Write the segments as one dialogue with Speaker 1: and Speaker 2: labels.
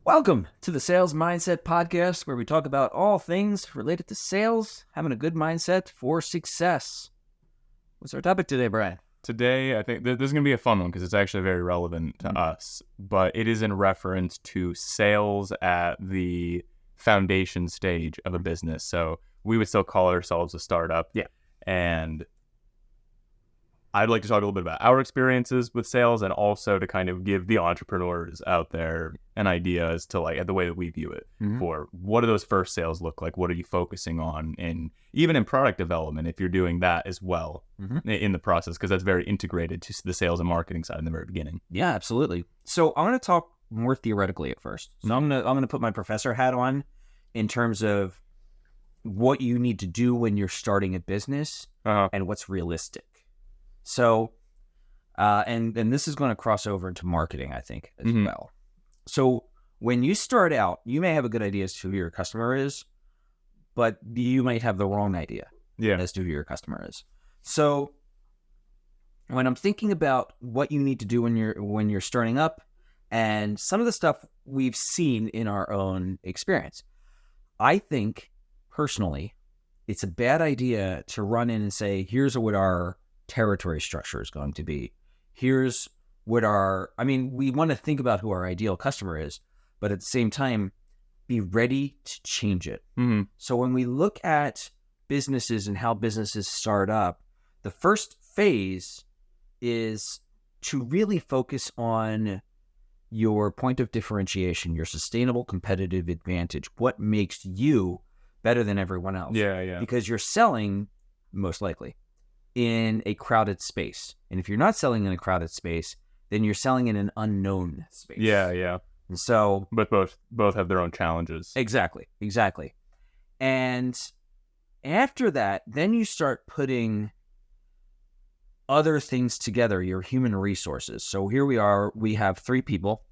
Speaker 1: Welcome to the Sales Mindset Podcast, where we talk about all things related to sales, having a good mindset for success. What's our topic today, Brian?
Speaker 2: Today, I think this is going to be a fun one because it's actually very relevant to us, but it is in reference to sales at the foundation stage of a business. So we would still call ourselves a startup.
Speaker 1: Yeah.
Speaker 2: And I'd like to talk a little bit about our experiences with sales and also to kind of give the entrepreneurs out there an idea as to like the way that we view it for what do those first sales look like? What are you focusing on? And even in product development, if you're doing that as well in the process, because that's very integrated to the sales and marketing side in the very beginning.
Speaker 1: Yeah, absolutely. So I'm going to talk more theoretically at first. So I'm going to put my professor hat on in terms of what you need to do when you're starting a business and what's realistic. So, and this is going to cross over into marketing, I think, as well. So when you start out, you may have a good idea as to who your customer is, but you might have the wrong idea as to who your customer is. So when I'm thinking about what you need to do when you're starting up and some of the stuff we've seen in our own experience, I think personally, it's a bad idea to run in and say, here's what our territory structure is going to be. Here's what we want to think about who our ideal customer is, but at the same time, be ready to change it. So when we look at businesses and how businesses start up, the first phase is to really focus on your point of differentiation, your sustainable competitive advantage. What makes you better than everyone else?
Speaker 2: Yeah.
Speaker 1: Because you're selling, most likely, in a crowded space. And if you're not selling in a crowded space, then you're selling in an unknown space.
Speaker 2: Yeah.
Speaker 1: And so,
Speaker 2: but both have their own challenges.
Speaker 1: Exactly. And after that, then you start putting other things together, your human resources. So here we have 3 people,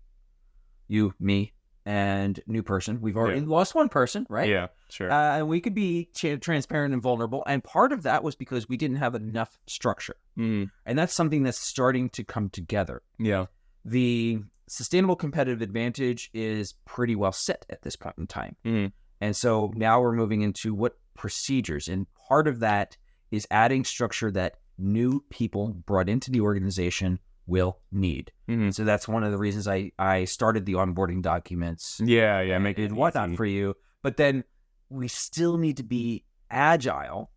Speaker 1: you, me, and new person. We've already lost one person, right?
Speaker 2: Yeah, sure.
Speaker 1: And we could be transparent and vulnerable. And part of that was because we didn't have enough structure. And that's something that's starting to come together.
Speaker 2: Yeah.
Speaker 1: The sustainable competitive advantage is pretty well set at this point in time. And so now we're moving into what procedures. And part of that is adding structure that new people brought into the organization will need. So that's one of the reasons I started the onboarding documents.
Speaker 2: Make it
Speaker 1: whatnot
Speaker 2: easy
Speaker 1: for you. But then we still need to be agile.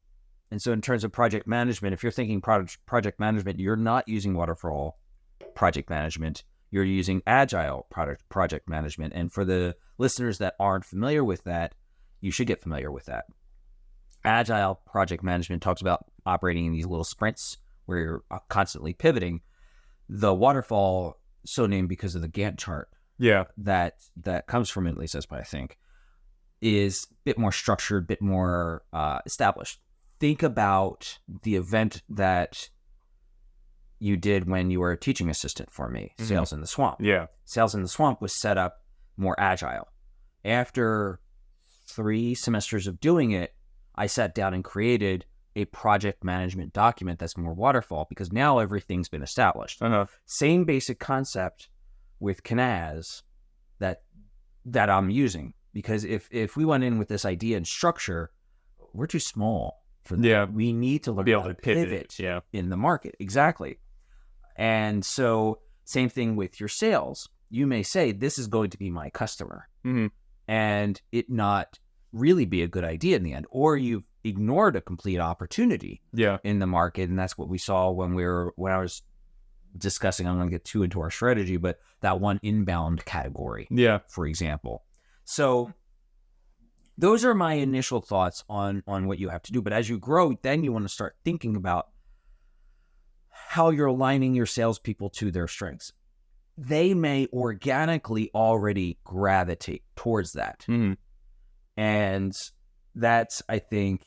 Speaker 1: And so in terms of project management, if you're thinking project management, you're not using waterfall project management. You're using agile project management. And for the listeners that aren't familiar with that, you should get familiar with that. Agile project management talks about operating in these little sprints where you're constantly pivoting. The waterfall, so named because of the Gantt chart that comes from it, at least that's what I think, is a bit more structured, a bit more established. Think about the event that you did when you were a teaching assistant for me, Sales in the Swamp.
Speaker 2: Yeah.
Speaker 1: Sales in the Swamp was set up more agile. After 3 semesters of doing it, I sat down and created a project management document that's more waterfall because now everything's been established. Same basic concept with Canaz that I'm using, because if we went in with this idea and structure, we're too small for that.
Speaker 2: Yeah.
Speaker 1: We need to learn
Speaker 2: Be
Speaker 1: how
Speaker 2: able
Speaker 1: to
Speaker 2: to pivot
Speaker 1: in the market. Exactly. And so same thing with your sales. You may say, this is going to be my customer, and it not really be a good idea in the end, or you've ignored a complete opportunity in the market. And that's what we saw when I was discussing, I'm going to get too into our strategy, but that one inbound category, for example. So those are my initial thoughts on what you have to do. But as you grow, then you want to start thinking about how you're aligning your salespeople to their strengths. They may organically already gravitate towards that. And that, I think,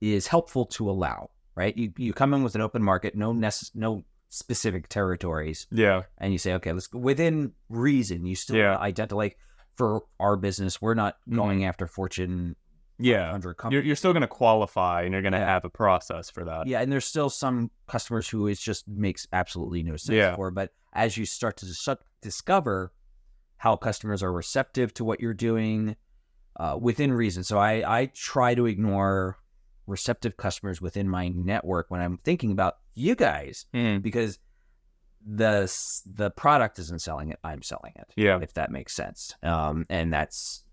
Speaker 1: is helpful to allow, right? You come in with an open market, no specific territories. And you say, okay, let's go within reason. You still identify, like for our business, we're not going after Fortune 500 companies.
Speaker 2: You're still going to qualify and you're going to have a process for that.
Speaker 1: Yeah. And there's still some customers who it just makes absolutely no sense for. But as you start to discover how customers are receptive to what you're doing within reason. So I try to ignore receptive customers within my network when I'm thinking about you guys, because the product isn't selling it, I'm selling it.
Speaker 2: Yeah.
Speaker 1: If that makes sense. And that's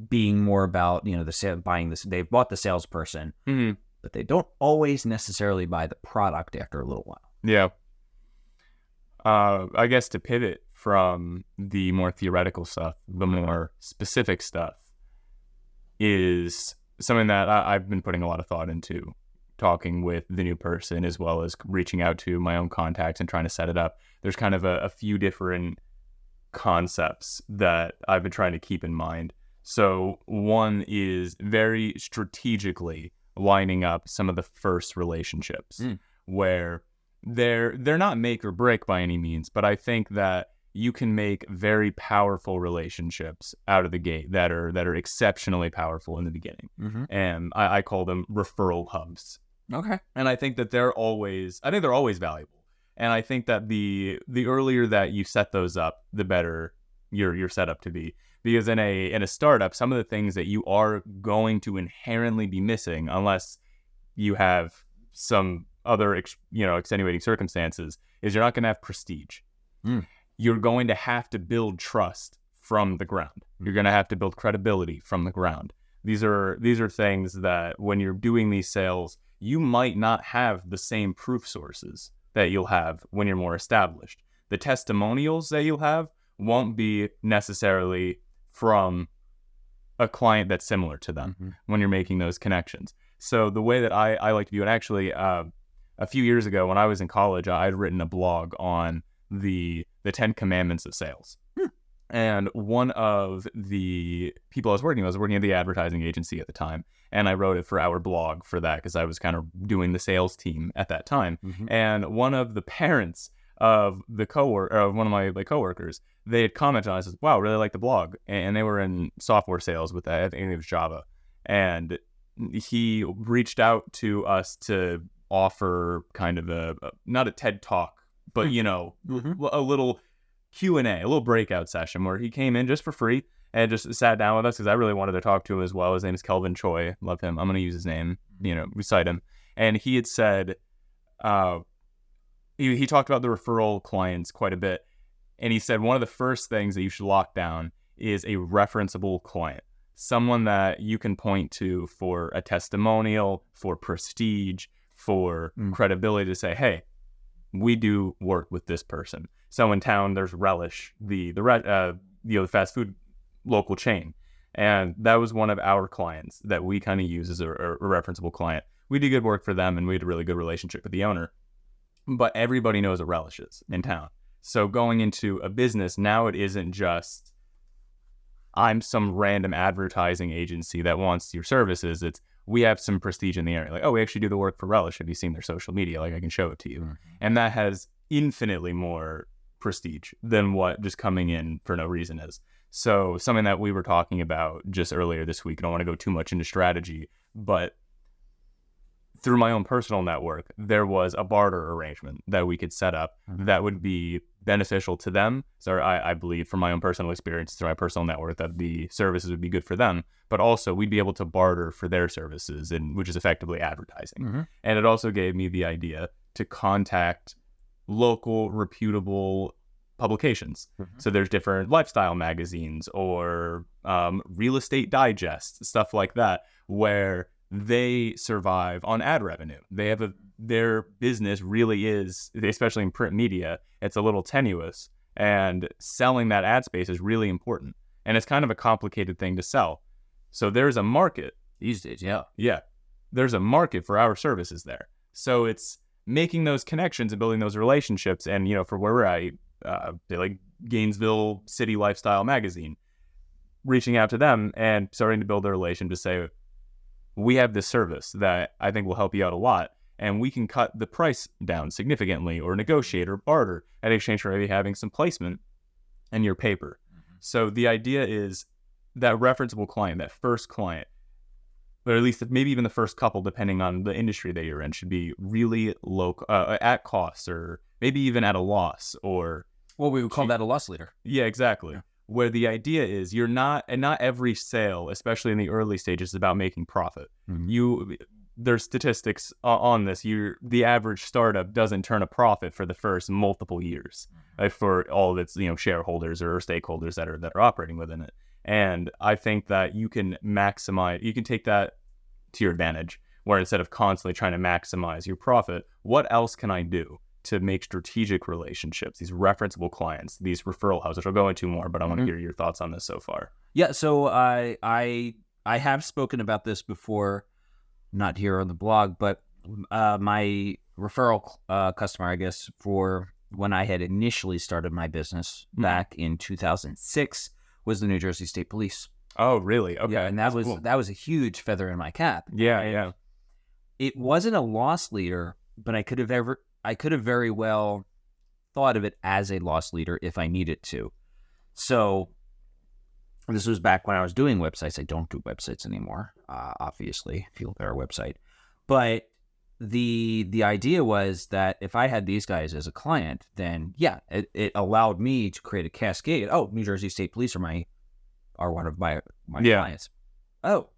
Speaker 1: being more about, buying this. They've bought the salesperson, but they don't always necessarily buy the product after a little while.
Speaker 2: Yeah. I guess to pivot from the more theoretical stuff, the more specific stuff is something that I've been putting a lot of thought into, talking with the new person as well as reaching out to my own contacts and trying to set it up. There's kind of a few different concepts that I've been trying to keep in mind. So one is very strategically lining up some of the first relationships where they're not make or break by any means, but I think that you can make very powerful relationships out of the gate that are exceptionally powerful in the beginning. And I call them referral hubs.
Speaker 1: Okay.
Speaker 2: And I think that they're always valuable. And I think that the earlier that you set those up, the better you're set up to be. Because in a startup, some of the things that you are going to inherently be missing, unless you have some other extenuating circumstances, is you're not going to have prestige. You're going to have to build trust from the ground. You're going to have to build credibility from the ground. These are things that when you're doing these sales, you might not have the same proof sources that you'll have when you're more established. The testimonials that you'll have won't be necessarily from a client that's similar to them when you're making those connections. So the way that I like to do it, actually, a few years ago when I was in college, I'd written a blog on the 10 commandments of sales. And one of the people I was working at the advertising agency at the time. And I wrote it for our blog for that because I was kind of doing the sales team at that time. And one of the parents of one of my coworkers, they had commented on it, says, "Wow, really like the blog." And they were in software sales with that. I think it was Java. And he reached out to us to offer kind of not a TED talk, but a little Q&A, a little breakout session where he came in just for free and just sat down with us because I really wanted to talk to him as well. His name is Kelvin Choi. Love him. I'm going to use his name, we cite him. And he had said, he talked about the referral clients quite a bit. And he said one of the first things that you should lock down is a referenceable client, someone that you can point to for a testimonial, for prestige, for credibility to say, hey, we do work with this person. So in town, there's Relish, the fast food local chain. And that was one of our clients that we kind of use as a referenceable client. We did good work for them and we had a really good relationship with the owner. But everybody knows what Relish is in town. So going into a business, now it isn't just, I'm some random advertising agency that wants your services. It's, we have some prestige in the area. Like, oh, we actually do the work for Relish. Have you seen their social media? Like, I can show it to you. And that has infinitely more prestige than what just coming in for no reason is. So something that we were talking about just earlier this week, I don't want to go too much into strategy, but through my own personal network, there was a barter arrangement that we could set up that would be beneficial to them. So I believe from my own personal experience through my personal network that the services would be good for them, but also we'd be able to barter for their services, and which is effectively advertising. And it also gave me the idea to contact local reputable publications. So there's different lifestyle magazines or real estate digest, stuff like that, where they survive on ad revenue. They have their business really is, especially in print media, it's a little tenuous, and selling that ad space is really important. And it's kind of a complicated thing to sell. So there's a market
Speaker 1: these days.
Speaker 2: Yeah. There's a market for our services there. So it's making those connections and building those relationships. And, for where we're at, like Gainesville City Lifestyle Magazine, reaching out to them and starting to build a relation to say, we have this service that I think will help you out a lot, and we can cut the price down significantly or negotiate or barter in exchange for maybe having some placement in your paper. So the idea is that referenceable client, that first client, or at least maybe even the first couple, depending on the industry that you're in, should be really low at cost, or maybe even at a loss, or
Speaker 1: Well, we would call that a loss leader.
Speaker 2: Yeah, exactly. Yeah. Where the idea is not every sale, especially in the early stages, is about making profit. Mm-hmm. There's statistics on this. The average startup doesn't turn a profit for the first multiple years, right, for all of its shareholders or stakeholders that are operating within it. And I think that you can take that to your advantage, where instead of constantly trying to maximize your profit, what else can I do to make strategic relationships, these referenceable clients, these referral hubs, which I'll go into more, but I want to hear your thoughts on this so far.
Speaker 1: Yeah, so I have spoken about this before, not here on the blog, but my referral customer, I guess, for when I had initially started my business back in 2006 was the New Jersey State Police.
Speaker 2: Oh, really? Okay.
Speaker 1: Yeah, and that was a huge feather in my cap.
Speaker 2: Yeah.
Speaker 1: It wasn't a loss leader, but I could have very well thought of it as a loss leader if I needed to. So this was back when I was doing websites. I don't do websites anymore, obviously, if you look at our website. But the idea was that if I had these guys as a client, then yeah, it allowed me to create a cascade. Oh, New Jersey State Police are one of my clients. Oh,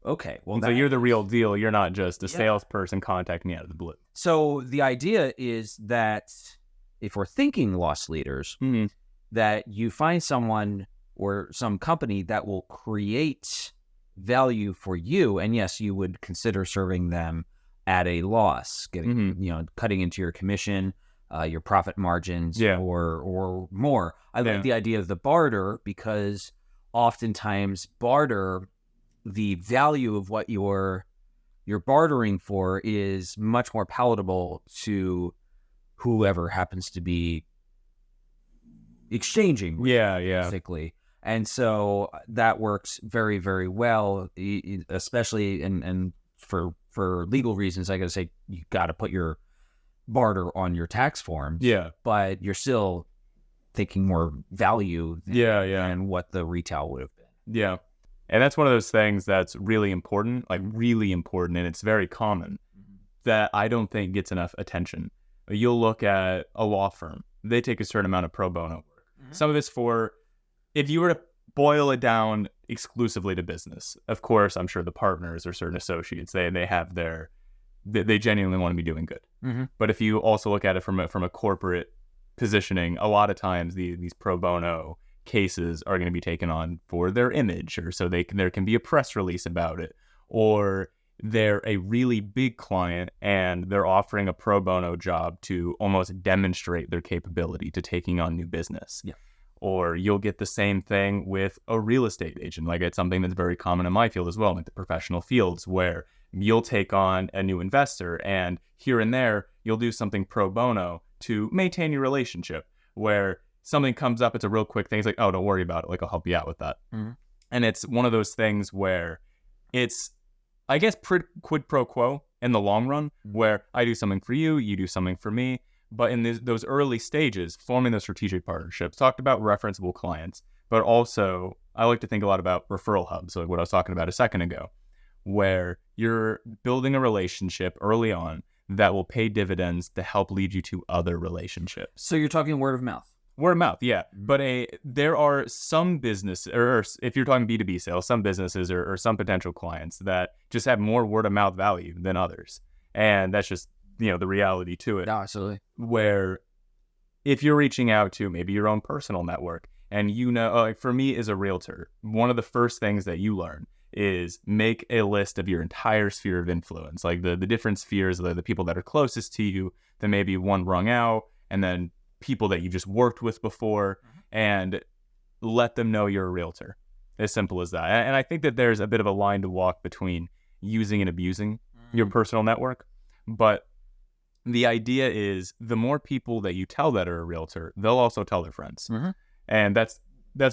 Speaker 1: okay. Well,
Speaker 2: so you're the real deal. You're not just a salesperson contacting me out of the blue.
Speaker 1: So the idea is that if we're thinking loss leaders, that you find someone or some company that will create value for you, and yes, you would consider serving them at a loss, getting cutting into your commission, your profit margins, or more. I like the idea of the barter, because oftentimes barter, the value of what you're bartering for is much more palatable to whoever happens to be exchanging. Basically. And so that works very, very well, especially and for legal reasons. I got to say, you got to put your barter on your tax forms.
Speaker 2: Yeah.
Speaker 1: But you're still thinking more value than what the retail would have been.
Speaker 2: Yeah. And that's one of those things that's really important, and it's very common, that I don't think gets enough attention. You'll look at a law firm. They take a certain amount of pro bono work. Mm-hmm. Some of it's for, if you were to boil it down exclusively to business, of course, I'm sure the partners or certain associates, they have they genuinely want to be doing good. Mm-hmm. But if you also look at it from a corporate positioning, a lot of times these pro bono cases are going to be taken on for their image, or so there can be a press release about it, or they're a really big client and they're offering a pro bono job to almost demonstrate their capability to taking on new business.
Speaker 1: Yeah.
Speaker 2: Or you'll get the same thing with a real estate agent. Like, it's something that's very common in my field as well, like the professional fields, where you'll take on a new investor and here and there you'll do something pro bono to maintain your relationship, where something comes up, it's a real quick thing. It's like, oh, don't worry about it. Like, I'll help you out with that. Mm-hmm. And it's one of those things where it's, I guess, quid pro quo in the long run, where I do something for you, you do something for me. But in those early stages, forming those strategic partnerships, talked about referenceable clients, but also I like to think a lot about referral hubs, like what I was talking about a second ago, where you're building a relationship early on that will pay dividends to help lead you to other relationships.
Speaker 1: So you're talking word of mouth.
Speaker 2: Word of mouth, yeah. But there are some business, or if you're talking B2B sales, some businesses or some potential clients that just have more word of mouth value than others. And that's just, the reality to it.
Speaker 1: No, absolutely.
Speaker 2: Where if you're reaching out to maybe your own personal network, and for me as a realtor, one of the first things that you learn is make a list of your entire sphere of influence, like the different spheres, the people that are closest to you, that maybe one rung out, and then people that you just worked with before, and let them know you're a realtor. As simple as that. And I think that there's a bit of a line to walk between using and abusing your personal network. But the idea is, the more people that you tell that are a realtor, they'll also tell their friends. Mm-hmm. And that's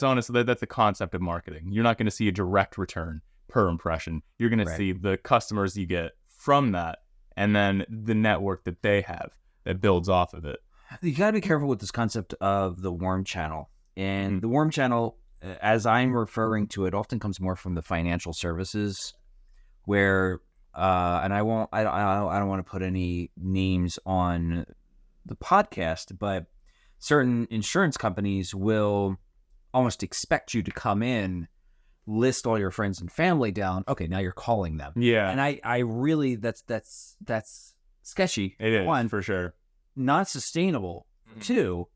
Speaker 2: honestly, that's the concept of marketing. You're not going to see a direct return per impression. You're going to see the customers you get from that, and then the network that they have that builds off of it.
Speaker 1: You got to be careful with this concept of the warm channel. And the warm channel, as I'm referring to it, often comes more from the financial services, where and I don't want to put any names on the podcast, but certain insurance companies will almost expect you to come in, list all your friends and family down. Okay, now you're calling them.
Speaker 2: Yeah.
Speaker 1: And I really, that's sketchy.
Speaker 2: It is,
Speaker 1: one,
Speaker 2: for sure.
Speaker 1: Not sustainable. Two,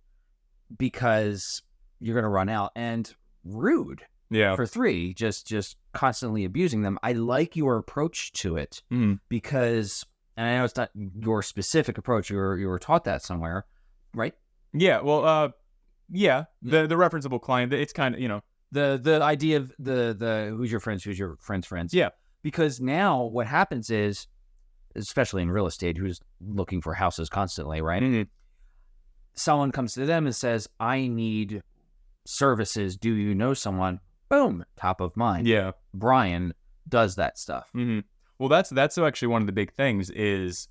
Speaker 1: because you're going to run out, and rude.
Speaker 2: Yeah.
Speaker 1: For three, just constantly abusing them. I like your approach to it because, and I know it's not your specific approach. You were taught that somewhere, right?
Speaker 2: Yeah. Well, the referenceable client. It's kind of,
Speaker 1: the idea of the who's your friend's friends.
Speaker 2: Yeah.
Speaker 1: Because now what happens is, especially in real estate, who's looking for houses constantly, right?
Speaker 2: Mm-hmm.
Speaker 1: Someone comes to them and says, "I need services. Do you know someone?" Boom, top of mind.
Speaker 2: Yeah.
Speaker 1: Brian does that stuff.
Speaker 2: Mm-hmm. Well, that's actually one of the big things, is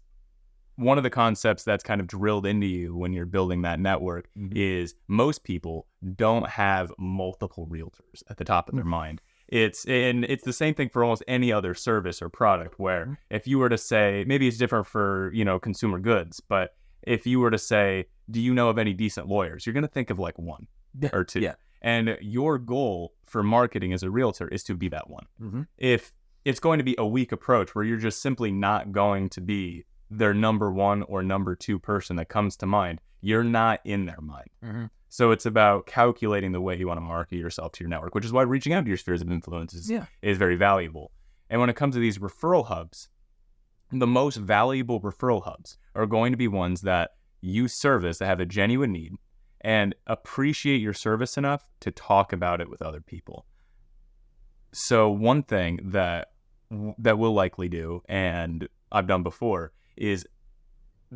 Speaker 2: one of the concepts that's kind of drilled into you when you're building that network is most people don't have multiple realtors at the top of their mind. It's the same thing for almost any other service or product, where if you were to say, maybe it's different for, consumer goods, but if you were to say, do you know of any decent lawyers? You're going to think of like one or two.
Speaker 1: Yeah.
Speaker 2: And your goal for marketing as a realtor is to be that one.
Speaker 1: Mm-hmm.
Speaker 2: If it's going to be a weak approach where you're just simply not going to be their number one or number two person that comes to mind, you're not in their mind.
Speaker 1: Mm-hmm.
Speaker 2: So it's about calculating the way you want to market yourself to your network, which is why reaching out to your spheres of influence is very valuable. And when it comes to these referral hubs, the most valuable referral hubs are going to be ones that you service, that have a genuine need and appreciate your service enough to talk about it with other people. So one thing that we'll likely do, and I've done before, is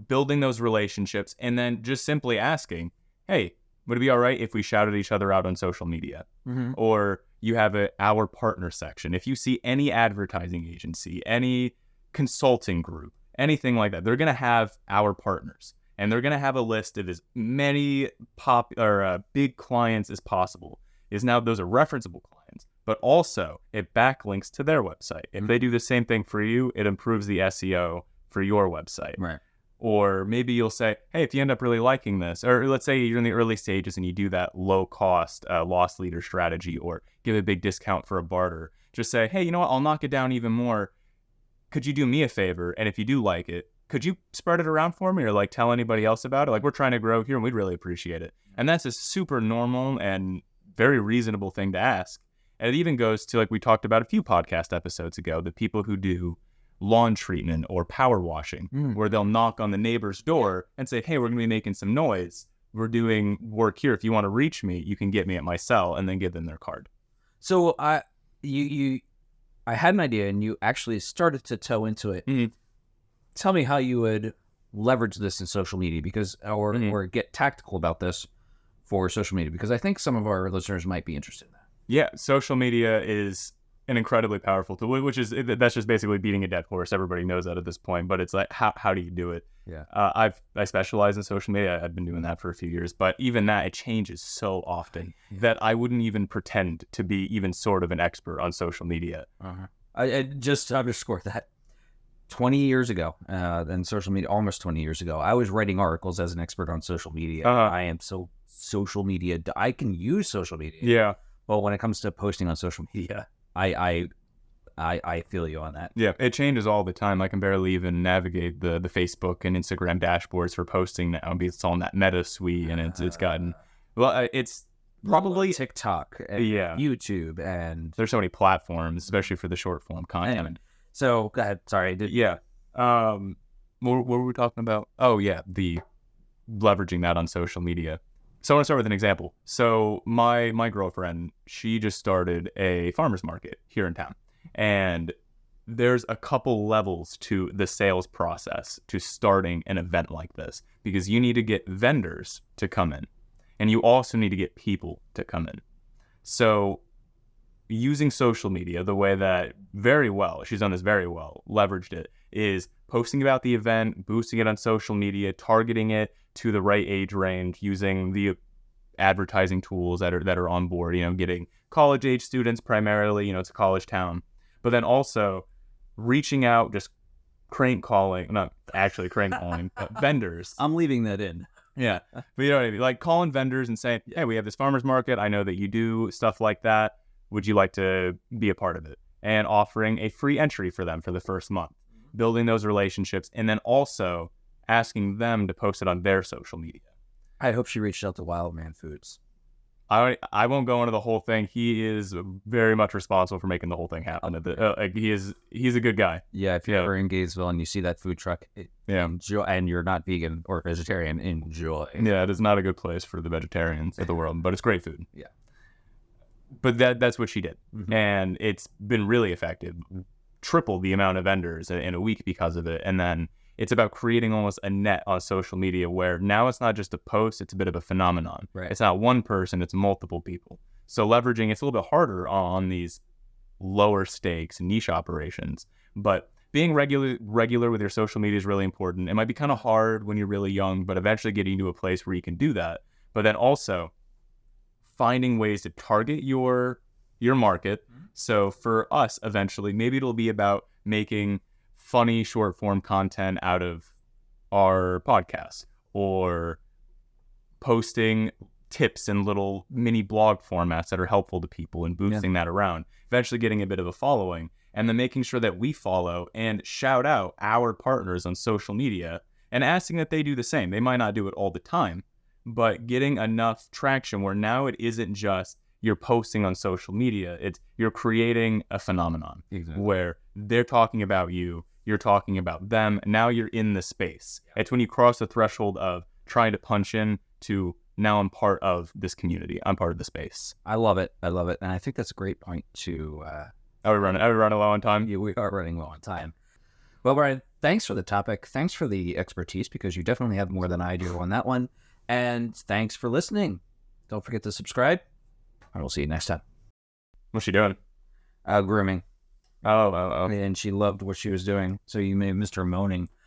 Speaker 2: building those relationships and then just simply asking, hey, would it be all right if we shouted each other out on social media?
Speaker 1: Mm-hmm.
Speaker 2: Or you have our partner section. If you see any advertising agency, any consulting group, anything like that, they're going to have our partners. And they're going to have a list of as many big clients as possible. Now those are referenceable clients, but also it backlinks to their website. If they do the same thing for you, it improves the SEO for your website.
Speaker 1: Right.
Speaker 2: Or maybe you'll say, hey, if you end up really liking this, or let's say you're in the early stages and you do that low cost loss leader strategy, or give a big discount for a barter, just say, hey, you know what? I'll knock it down even more. Could you do me a favor? And if you do like it, could you spread it around for me, or like tell anybody else about it? Like, we're trying to grow here and we'd really appreciate it. And that's a super normal and very reasonable thing to ask. And it even goes to, like we talked about a few podcast episodes ago, the people who do lawn treatment or power washing, where they'll knock on the neighbor's door and say, hey, we're going to be making some noise. We're doing work here. If you want to reach me, you can get me at my cell, and then give them their card.
Speaker 1: So I had an idea, and you actually started to toe into it.
Speaker 2: Mm-hmm.
Speaker 1: Tell me how you would leverage this in social media, because or get tactical about this for social media, because I think some of our listeners might be interested in that. Yeah,
Speaker 2: social media is an incredibly powerful tool, that's just basically beating a dead horse. Everybody knows that at this point, but it's like, how do you do it?
Speaker 1: Yeah.
Speaker 2: I specialize in social media. I've been doing that for a few years, but even that, it changes so often that I wouldn't even pretend to be even sort of an expert on social media.
Speaker 1: I just to underscore that. 20 years ago, and social media, almost 20 years ago, I was writing articles as an expert on social media. I am so social media. I can use social media.
Speaker 2: Yeah.
Speaker 1: But when it comes to posting on social media, I feel you on that.
Speaker 2: Yeah, it changes all the time. I can barely even navigate the Facebook and Instagram dashboards for posting now, because it's all in that Meta suite, and it's gotten, well, it's probably
Speaker 1: TikTok and YouTube, and
Speaker 2: there's so many platforms, especially for the short form content.
Speaker 1: So go ahead. Sorry.
Speaker 2: What were we talking about? Oh yeah, the leveraging that on social media. So I want to start with an example. So my girlfriend, she just started a farmer's market here in town. And there's a couple levels to the sales process to starting an event like this, because you need to get vendors to come in, and you also need to get people to come in. So using social media, the way that she's done this very well, leveraged it, is posting about the event, boosting it on social media, targeting it to the right age range, using the advertising tools that are on board, getting college age students primarily, it's a college town, but then also reaching out, just crank calling, not actually crank calling, but vendors.
Speaker 1: I'm leaving that in.
Speaker 2: Yeah. But you know what I mean? Like calling vendors and saying, hey, we have this farmer's market. I know that you do stuff like that. Would you like to be a part of it? And offering a free entry for them for the first month, building those relationships, and then also asking them to post it on their social media.
Speaker 1: I hope she reached out to Wildman Foods.
Speaker 2: I won't go into the whole thing. He is very much responsible for making the whole thing happen. He's a good guy.
Speaker 1: Yeah, if you're ever in Gainesville and you see that food truck, enjoy, and you're not vegan or vegetarian, enjoy.
Speaker 2: Yeah, it is not a good place for the vegetarians of the world, but it's great food.
Speaker 1: Yeah.
Speaker 2: But that's what she did. And it's been really effective. Tripled the amount of vendors in a week because of it. And then it's about creating almost a net on social media where now it's not just a post, it's a bit of a phenomenon.
Speaker 1: Right.
Speaker 2: It's not one person, it's multiple people. So leveraging, it's a little bit harder on these lower stakes niche operations, but being regular with your social media is really important. It might be kind of hard when you're really young, but eventually getting to a place where you can do that. But then also finding ways to target your market. So for us, eventually, maybe it'll be about making funny short form content out of our podcast, or posting tips in little mini blog formats that are helpful to people and boosting that around, eventually getting a bit of a following, and then making sure that we follow and shout out our partners on social media and asking that they do the same. They might not do it all the time, but getting enough traction where now it isn't just you're posting on social media, it's you're creating a phenomenon where they're talking about you, you're talking about them, now you're in the space. It's when you cross the threshold of trying to punch in to now I'm part of this community, I'm part of the space.
Speaker 1: I love it. And I think that's a great point to...
Speaker 2: Are we running low on time?
Speaker 1: Yeah, we are running low on time. Well, Brian, thanks for the topic. Thanks for the expertise, because you definitely have more than I do on that one. And thanks for listening. Don't forget to subscribe. And we'll see you next time.
Speaker 2: What's she doing?
Speaker 1: Grooming.
Speaker 2: Oh.
Speaker 1: And she loved what she was doing. So you may have missed her moaning.